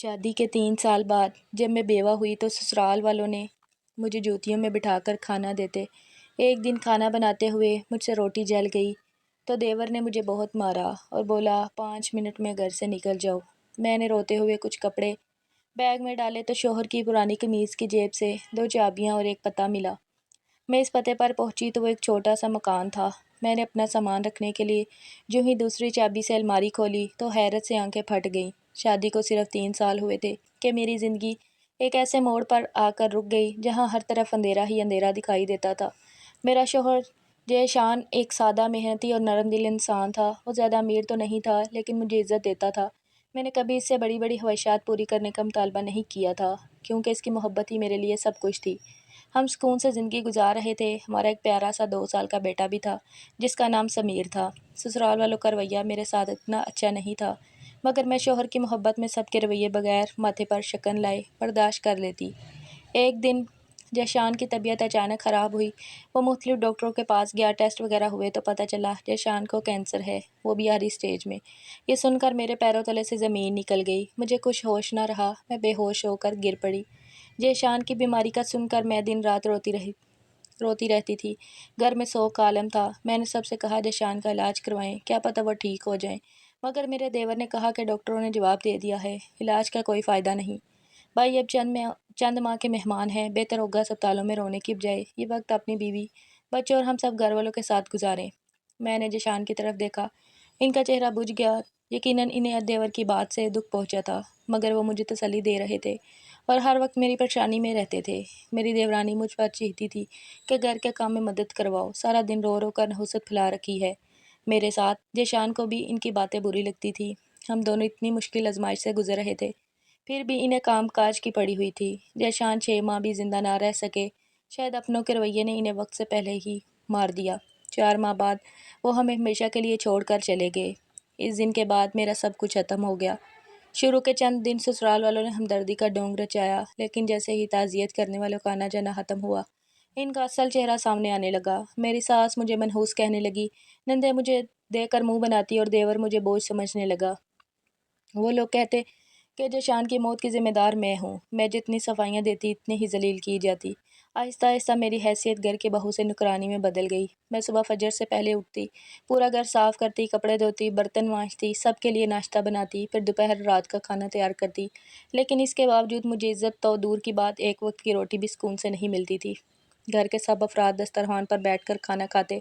شادی کے 3 سال بعد جب میں بیوہ ہوئی تو سسرال والوں نے مجھے جوتیوں میں بٹھا کر کھانا دیتے۔ ایک دن کھانا بناتے ہوئے مجھ سے روٹی جل گئی تو دیور نے مجھے بہت مارا اور بولا 5 منٹ میں گھر سے نکل جاؤ۔ میں نے روتے ہوئے کچھ کپڑے بیگ میں ڈالے تو شوہر کی پرانی قمیض کی جیب سے 2 چابیاں اور ایک پتہ ملا۔ میں اس پتے پر پہنچی تو وہ ایک چھوٹا سا مکان تھا۔ میں نے اپنا سامان رکھنے کے لیے جو ہی دوسری چابی سے الماری کھولی تو حیرت سے آنکھیں پھٹ گئیں۔ شادی کو صرف 3 سال ہوئے تھے کہ میری زندگی ایک ایسے موڑ پر آ کر رک گئی جہاں ہر طرف اندھیرا ہی اندھیرا دکھائی دیتا تھا۔ میرا شوہر جے شان ایک سادہ محنتی اور نرم دل انسان تھا۔ وہ زیادہ امیر تو نہیں تھا لیکن مجھے عزت دیتا تھا۔ میں نے کبھی اس سے بڑی بڑی خواہشات پوری کرنے کا مطالبہ نہیں کیا تھا کیونکہ اس کی محبت ہی میرے لیے سب کچھ تھی۔ ہم سکون سے زندگی گزار رہے تھے۔ ہمارا ایک پیارا سا 2 سال کا بیٹا بھی تھا جس کا نام سمیر تھا۔ سسرال والوں کا رویہ میرے ساتھ اتنا اچھا نہیں تھا مگر میں شوہر کی محبت میں سب کے رویے بغیر ماتھے پر شکن لائے برداشت کر لیتی۔ ایک دن ذیشان کی طبیعت اچانک خراب ہوئی۔ وہ مختلف ڈاکٹروں کے پاس گیا، ٹیسٹ وغیرہ ہوئے تو پتہ چلا ذیشان کو کینسر ہے، وہ بھی آخری سٹیج میں۔ یہ سن کر میرے پیروں تلے سے زمین نکل گئی۔ مجھے کچھ ہوش نہ رہا، میں بے ہوش ہو کر گر پڑی۔ ذیشان کی بیماری کا سن کر میں دن رات روتی رہتی تھی۔ گھر میں سوگ کا عالم تھا۔ میں نے سب سے کہا ذیشان کا علاج کروائیں، کیا پتہ وہ ٹھیک ہو جائیں، مگر میرے دیور نے کہا کہ ڈاکٹروں نے جواب دے دیا ہے، علاج کا کوئی فائدہ نہیں۔ بھائی اب چند ماہ کے مہمان ہیں، بہتر ہوگا اسپتالوں میں رونے کی بجائے یہ وقت اپنی بیوی، بچوں اور ہم سب گھر والوں کے ساتھ گزاریں۔ میں نے ذیشان کی طرف دیکھا، ان کا چہرہ بجھ گیا۔ یقیناً انہیں دیور کی بات سے دکھ پہنچا تھا مگر وہ مجھے تسلی دے رہے تھے اور ہر وقت میری پریشانی میں رہتے تھے۔ میری دیورانی مجھ پر چیختی تھی کہ گھر کے کام میں مدد کرواؤ، سارا دن رو رو کر نحوست پھیلا رکھی ہے میرے ساتھ۔ ذیشان کو بھی ان کی باتیں بری لگتی تھی۔ ہم دونوں اتنی مشکل آزمائش سے گزر رہے تھے پھر بھی انہیں کام کاج کی پڑی ہوئی تھی۔ ذیشان 6 ماہ بھی زندہ نہ رہ سکے، شاید اپنوں کے رویے نے انہیں وقت سے پہلے ہی مار دیا۔ 4 ماہ بعد وہ ہمیں ہمیشہ کے لیے چھوڑ کر چلے گئے۔ اس دن کے بعد میرا سب کچھ ختم ہو گیا۔ شروع کے چند دن سسرال والوں نے ہمدردی کا ڈھونگ رچایا لیکن جیسے ہی تعزیت کرنے والوں کا آنا جانا ختم ہوا ان کا اصل چہرہ سامنے آنے لگا۔ میری ساس مجھے منحوس کہنے لگی، نندے مجھے دیکھ کر منہ بناتی اور دیور مجھے بوجھ سمجھنے لگا۔ وہ لوگ کہتے کہ ذیشان کی موت کی ذمہ دار میں ہوں۔ میں جتنی صفائیاں دیتی اتنی ہی ذلیل کی جاتی۔ آہستہ آہستہ میری حیثیت گھر کے بہو سے نوکرانی میں بدل گئی۔ میں صبح فجر سے پہلے اٹھتی، پورا گھر صاف کرتی، کپڑے دھوتی، برتن مانجتی، سب کے لیے ناشتہ بناتی، پھر دوپہر رات کا کھانا تیار کرتی۔ لیکن اس کے باوجود مجھے عزت تو دور کی بات ایک وقت کی روٹی بھی سکون سے نہیں ملتی تھی۔ گھر کے سب افراد دسترخوان پر بیٹھ کر کھانا کھاتے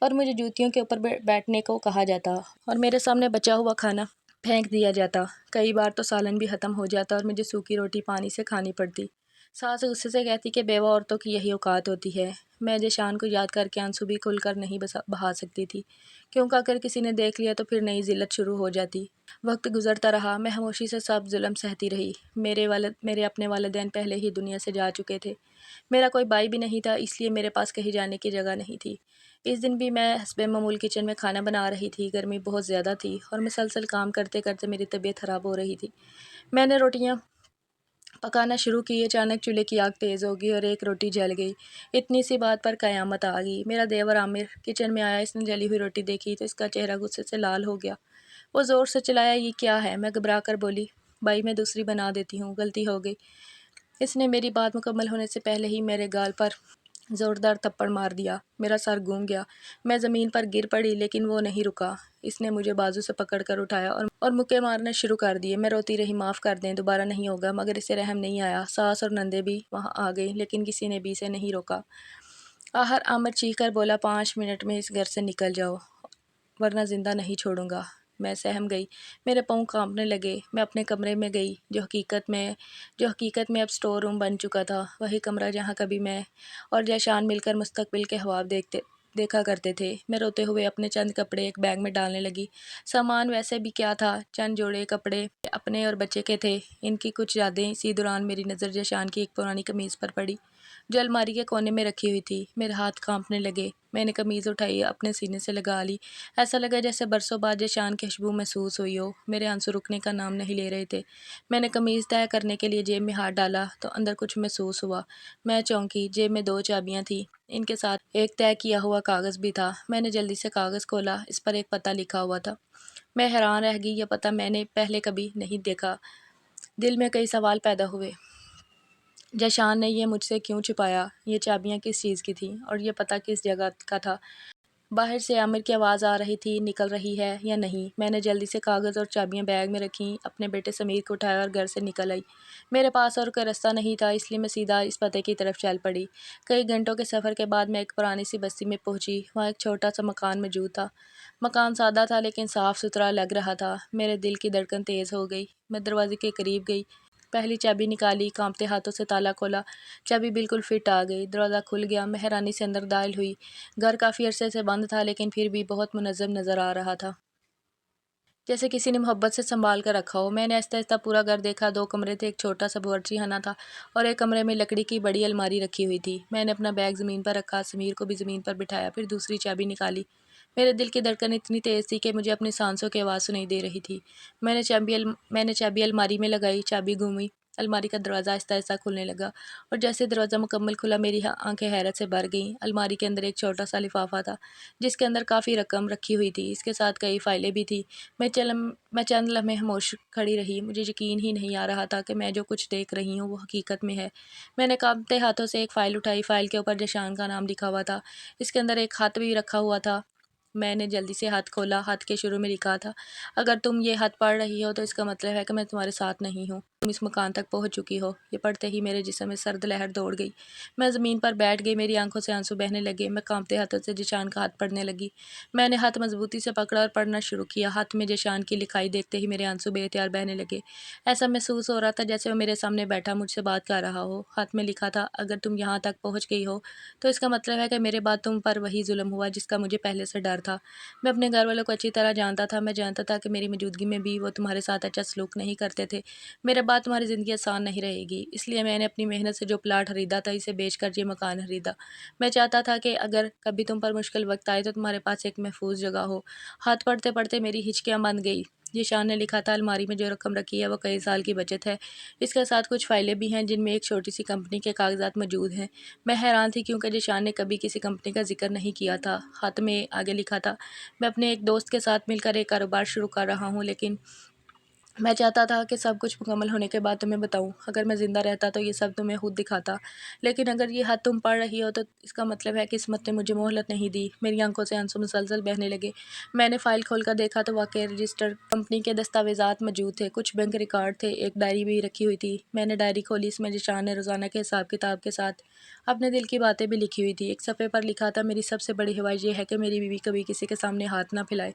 اور مجھے جوتیوں کے اوپر بیٹھنے کو کہا جاتا اور میرے سامنے بچا ہوا کھانا پھینک دیا جاتا۔ کئی بار تو سالن بھی ختم ہو جاتا اور مجھے سوکھی روٹی پانی سے کھانی پڑتی۔ ساس غصے سے کہتی کہ بیوہ عورتوں کی یہی اوقات ہوتی ہے۔ میں ذیشان کو یاد کر کے آنسو بھی کھل کر نہیں بہا سکتی تھی کیونکہ اگر کسی نے دیکھ لیا تو پھر نئی ذلت شروع ہو جاتی۔ وقت گزرتا رہا، میں خاموشی سے سب ظلم سہتی رہی۔ میرے اپنے والدین پہلے ہی دنیا سے جا چکے تھے۔ میرا کوئی بھائی بھی نہیں تھا، اس لیے میرے پاس کہیں جانے کی جگہ نہیں تھی۔ اس دن بھی میں حسب معمول کچن میں کھانا بنا رہی تھی۔ گرمی بہت زیادہ تھی اور مسلسل کام کرتے کرتے میری طبیعت خراب ہو رہی تھی۔ میں نے روٹیاں پکانا شروع کی، اچانک چولہے کی آگ تیز ہو گئی اور ایک روٹی جل گئی۔ اتنی سی بات پر قیامت آ گئی۔ میرا دیور عامر کچن میں آیا، اس نے جلی ہوئی روٹی دیکھی تو اس کا چہرہ غصے سے لال ہو گیا۔ وہ زور سے چلایا، یہ کیا ہے؟ میں گھبرا کر بولی، بھائی میں دوسری بنا دیتی ہوں، غلطی ہو گئی۔ اس نے میری بات مکمل ہونے سے پہلے ہی میرے گال پر زوردار تھپڑ مار دیا۔ میرا سر گھوم گیا، میں زمین پر گر پڑی لیکن وہ نہیں رکا۔ اس نے مجھے بازو سے پکڑ کر اٹھایا اور مکے مارنے شروع کر دیے۔ میں روتی رہی، معاف کر دیں، دوبارہ نہیں ہوگا، مگر اسے رحم نہیں آیا۔ ساس اور نندے بھی وہاں آ گئیں لیکن کسی نے بھی اسے نہیں روکا۔ آخر عامر چیخ کر بولا، 5 منٹ میں اس گھر سے نکل جاؤ ورنہ زندہ نہیں چھوڑوں گا۔ میں سہم گئی، میرے پاؤں کانپنے لگے۔ میں اپنے کمرے میں گئی جو حقیقت میں اب سٹور روم بن چکا تھا، وہی کمرہ جہاں کبھی میں اور ذیشان مل کر مستقبل کے خواب دیکھا کرتے تھے۔ میں روتے ہوئے اپنے چند کپڑے ایک بیگ میں ڈالنے لگی۔ سامان ویسے بھی کیا تھا، چند جوڑے کپڑے اپنے اور بچے کے تھے۔ ان کی کچھ یادیں۔ اسی دوران میری نظر ذیشان کی ایک پرانی قمیض پر پڑی جو الماری کے کونے میں رکھی ہوئی تھی۔ میرے ہاتھ کانپنے لگے۔ میں نے قمیض اٹھائی، اپنے سینے سے لگا لی۔ ایسا لگا جیسے برسوں بعد ذیشان کی خوشبو محسوس ہوئی ہو۔ میرے آنسو رکنے کا نام نہیں لے رہے تھے۔ میں نے قمیض طے کرنے کے لیے جیب میں ہاتھ ڈالا تو اندر کچھ محسوس ہوا۔ میں چونکی۔ جیب میں 2 چابیاں تھیں، ان کے ساتھ ایک طے کیا ہوا کاغذ بھی تھا۔ میں نے جلدی سے کاغذ کھولا، اس پر ایک پتہ لکھا ہوا تھا۔ میں حیران رہ گئی، یہ پتہ میں نے پہلے کبھی نہیں دیکھا۔ دل میں کئی سوال پیدا ہوئے۔ جشان نے یہ مجھ سے کیوں چھپایا؟ یہ چابیاں کس چیز کی تھیں اور یہ پتہ کس جگہ کا تھا؟ باہر سے عامر کی آواز آ رہی تھی، نکل رہی ہے یا نہیں؟ میں نے جلدی سے کاغذ اور چابیاں بیگ میں رکھیں، اپنے بیٹے سمیر کو اٹھایا اور گھر سے نکل آئی۔ میرے پاس اور کوئی راستہ نہیں تھا، اس لیے میں سیدھا اس پتے کی طرف چل پڑی۔ کئی گھنٹوں کے سفر کے بعد میں ایک پرانی سی بستی میں پہنچی۔ وہاں ایک چھوٹا سا مکان موجود تھا۔ مکان سادہ تھا لیکن صاف ستھرا لگ رہا تھا۔ میرے دل کی دھڑکن تیز ہو گئی۔ میں دروازے کے قریب گئی، پہلی چابی نکالی، کانپتے ہاتھوں سے تالا کھولا۔ چابی بالکل فٹ آ گئی، دروازہ کھل گیا۔ میں حیرانی سے اندر داخل ہوئی۔ گھر کافی عرصے سے بند تھا لیکن پھر بھی بہت منظم نظر آ رہا تھا، جیسے کسی نے محبت سے سنبھال کر رکھا ہو۔ میں نے آہستہ آہستہ پورا گھر دیکھا۔ 2 کمرے تھے، ایک چھوٹا سا باورچی خانہ تھا اور ایک کمرے میں لکڑی کی بڑی الماری رکھی ہوئی تھی۔ میں نے اپنا بیگ زمین پر رکھا، سمیر کو بھی زمین پر بٹھایا، پھر دوسری چابی نکالی۔ میرے دل کی دھڑکن اتنی تیز تھی کہ مجھے اپنی سانسوں کی آواز سنائی دے رہی تھی۔ میں نے چابی الماری میں لگائی، چابی گھومی، الماری کا دروازہ آہستہ آہستہ کھلنے لگا اور جیسے دروازہ مکمل کھلا میری آنکھیں حیرت سے بھر گئیں۔ الماری کے اندر ایک چھوٹا سا لفافہ تھا جس کے اندر کافی رقم رکھی ہوئی تھی، اس کے ساتھ کئی فائلیں بھی تھیں۔ میں چند لمحے خاموش کھڑی رہی، مجھے یقین ہی نہیں آ رہا تھا کہ میں جو کچھ دیکھ رہی ہوں وہ حقیقت میں ہے۔ میں نے کانپتے ہاتھوں سے ایک فائل اٹھائی، فائل کے اوپر جشان کا نام لکھا ہوا تھا، اس کے اندر ایک خط بھی رکھا ہوا تھا۔ میں نے جلدی سے ہاتھ کھولا، ہاتھ کے شروع میں لکھا تھا، اگر تم یہ خط پڑھ رہی ہو تو اس کا مطلب ہے کہ میں تمہارے ساتھ نہیں ہوں، تم اس مکان تک پہنچ چکی ہو۔ یہ پڑھتے ہی میرے جسم میں سرد لہر دوڑ گئی، میں زمین پر بیٹھ گئی، میری آنکھوں سے آنسو بہنے لگے۔ میں کانپتے ہاتھوں سے جشان کا ہاتھ پڑھنے لگی۔ میں نے ہاتھ مضبوطی سے پکڑا اور پڑھنا شروع کیا۔ ہاتھ میں جشان کی لکھائی دیکھتے ہی میرے آنسو بے اختیار بہنے لگے۔ ایسا محسوس ہو رہا تھا جیسے وہ میرے سامنے بیٹھا مجھ سے بات کر رہا ہو۔ ہاتھ میں لکھا تھا، اگر تم یہاں تک پہنچ گئی ہو تو اس کا مطلب ہے کہ میرے بعد تم پر وہی ظلم ہوا جس کا مجھے پہلے سے ڈر تھا۔ میں اپنے گھر والوں کو اچھی طرح جانتا تھا، میں جانتا تھا کہ میری موجودگی میں بھی وہ تمہارے ساتھ اچھا سلوک نہیں کرتے تھے۔ میرے بعد تمہاری زندگی آسان نہیں رہے گی، اس لیے میں نے اپنی محنت سے جو پلاٹ خریدا تھا اسے بیچ کر یہ مکان خریدا۔ میں چاہتا تھا کہ اگر کبھی تم پر مشکل وقت آئے تو تمہارے پاس ایک محفوظ جگہ ہو۔ ہاتھ پڑھتے پڑھتے میری ہچکیاں بند گئی۔ ذیشان نے لکھا تھا، الماری میں جو رقم رکھی ہے وہ کئی سال کی بچت ہے، اس کے ساتھ کچھ فائلیں بھی ہیں جن میں ایک چھوٹی سی کمپنی کے کاغذات موجود ہیں۔ میں حیران تھی کیونکہ ذیشان نے کبھی کسی کمپنی کا ذکر نہیں کیا تھا۔ خط میں آگے لکھا تھا، میں اپنے ایک دوست کے ساتھ مل کر ایک کاروبار شروع کر رہا ہوں، لیکن میں چاہتا تھا کہ سب کچھ مکمل ہونے کے بعد تمہیں بتاؤں۔ اگر میں زندہ رہتا تو یہ سب تمہیں خود دکھاتا، لیکن اگر یہ خط تم پڑھ رہی ہو تو اس کا مطلب ہے کہ قسمت نے مجھے مہلت نہیں دی۔ میری آنکھوں سے آنسو مسلسل بہنے لگے۔ میں نے فائل کھول کر دیکھا تو واقعی رجسٹرڈ کمپنی کے دستاویزات موجود تھے، کچھ بینک ریکارڈ تھے، ایک ڈائری بھی رکھی ہوئی تھی۔ میں نے ڈائری کھولی، اس میں ذیشان نے روزانہ کے حساب کتاب کے ساتھ اپنے دل کی باتیں بھی لکھی ہوئی تھی۔ ایک صفحے پر لکھا تھا، میری سب سے بڑی خواہش یہ ہے کہ میری بیوی کبھی کسی کے سامنے ہاتھ نہ پھیلائے۔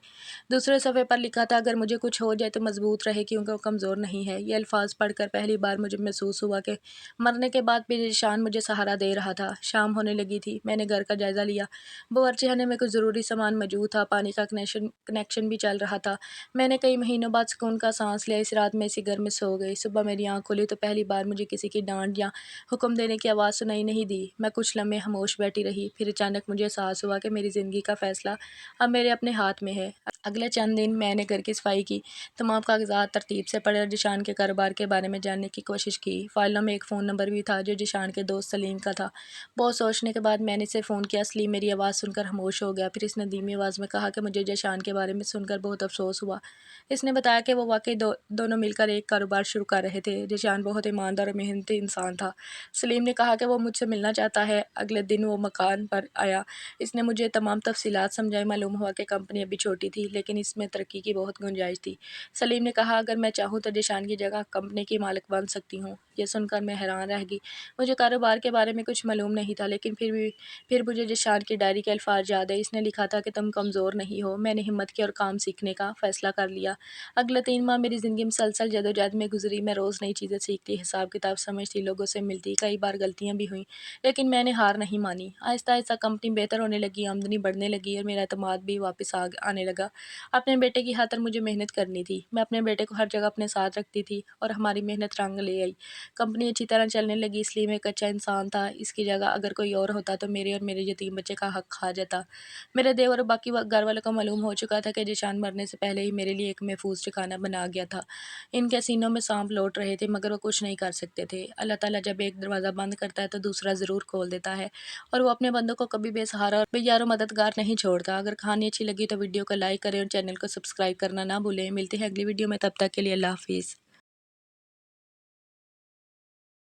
دوسرے صفحے پر لکھا تھا، اگر مجھے کچھ ہو جائے تو مضبوط رہے کیونکہ وہ کمزور نہیں ہے۔ یہ الفاظ پڑھ کر پہلی بار مجھے محسوس ہوا کہ مرنے کے بعد بھی ذیشان مجھے سہارا دے رہا تھا۔ شام ہونے لگی تھی، میں نے گھر کا جائزہ لیا۔ باورچی خانے میں کچھ ضروری سامان موجود تھا، پانی کا کنیکشن بھی چل رہا تھا۔ میں نے کئی مہینوں بعد سکون کا سانس لیا۔ اس رات میں اسی گھر میں سو گئی۔ صبح میری آنکھ کھلی تو پہلی بار مجھے کسی کی ڈانٹ یا حکم دینے کی آواز سنائی نہیں دی۔ میں کچھ لمحے خاموش بیٹھی رہی، پھر اچانک مجھے احساس ہوا کہ میری زندگی کا فیصلہ اب میرے اپنے ہاتھ میں ہے۔ اگلے چند دن میں نے گھر کی صفائی کی، تمام کاغذات ترتیب سے پڑھے اور ذیشان کے کاروبار کے بارے میں جاننے کی کوشش کی۔ فائلوں میں ایک فون نمبر بھی تھا جو ذیشان کے دوست سلیم کا تھا۔ بہت سوچنے کے بعد میں نے اسے فون کیا۔ سلیم میری آواز سن کر خاموش ہو گیا، پھر اس نے دھیمی آواز میں کہا کہ مجھے ذیشان کے بارے میں سن کر بہت افسوس ہوا۔ اس نے بتایا کہ وہ واقعی دونوں مل کر ایک کاروبار شروع کر رہے تھے۔ ذیشان بہت ایماندار اور محنتی انسان تھا۔ سلیم نے کہا کہ وہ مجھ سے ملنا چاہتا ہے۔ اگلے دن وہ مکان پر آیا، اس نے مجھے تمام تفصیلات سمجھائی۔ معلوم ہوا کہ کمپنی ابھی چھوٹی تھی لیکن اس میں ترقی کی بہت گنجائش تھی۔ سلیم نے کہا، اگر میں چاہوں تو ذیشان کی جگہ کمپنی کی مالک بن سکتی ہوں۔ یہ سن کر میں حیران رہ گئی۔ مجھے کاروبار کے بارے میں کچھ معلوم نہیں تھا لیکن پھر مجھے ذیشان کی ڈائری کے الفاظ یاد آئے۔ اس نے لکھا تھا کہ تم کمزور نہیں ہو۔ میں نے ہمت کی اور کام سیکھنے کا فیصلہ کر لیا۔ اگلے 3 ماہ میری زندگی مسلسل جدوجہد میں گزری۔ میں روز نئی چیزیں سیکھتی، حساب کتاب سمجھتی، لوگوں سے ملتی، کئی بار غلطیاں بھی ہوئیں لیکن میں نے ہار نہیں مانی۔ آہستہ آہستہ کمپنی بہتر ہونے لگی، آمدنی بڑھنے لگی اور میرا اعتماد بھی واپس آنے لگا۔ اپنے بیٹے کی خاطر مجھے محنت کرنی تھی، میں اپنے بیٹے کو ہر جگہ اپنے ساتھ رکھتی تھی اور ہماری محنت رنگ لے آئی۔ کمپنی اچھی طرح چلنے لگی، اس لیے میں ایک اچھا انسان تھا۔ اس کی جگہ اگر کوئی اور ہوتا تو میرے اور میرے یتیم بچے کا حق کھا جاتا۔ میرے دیور اور باقی گھر والوں کو معلوم ہو چکا تھا کہ ذیشان مرنے سے پہلے ہی میرے لیے ایک محفوظ ٹھکانہ بنا گیا تھا۔ ان کے سینوں میں سانپ لوٹ رہے تھے مگر وہ کچھ نہیں کر سکتے تھے۔ اللہ تعالیٰ جب ایک دروازہ بند کرتا ہے تو دوسرا ضرور کھول دیتا ہے اور وہ اپنے بندوں کو کبھی بے سہارا اور بے یار و مددگار نہیں چھوڑتا۔ اگر کہانی اچھی لگی تو ویڈیو کو لائک کریں اور چینل کو سبسکرائب کرنا نہ بھولیں۔ ملتے ہیں اگلی ویڈیو میں، تب تک کے لیے اللہ حافظ۔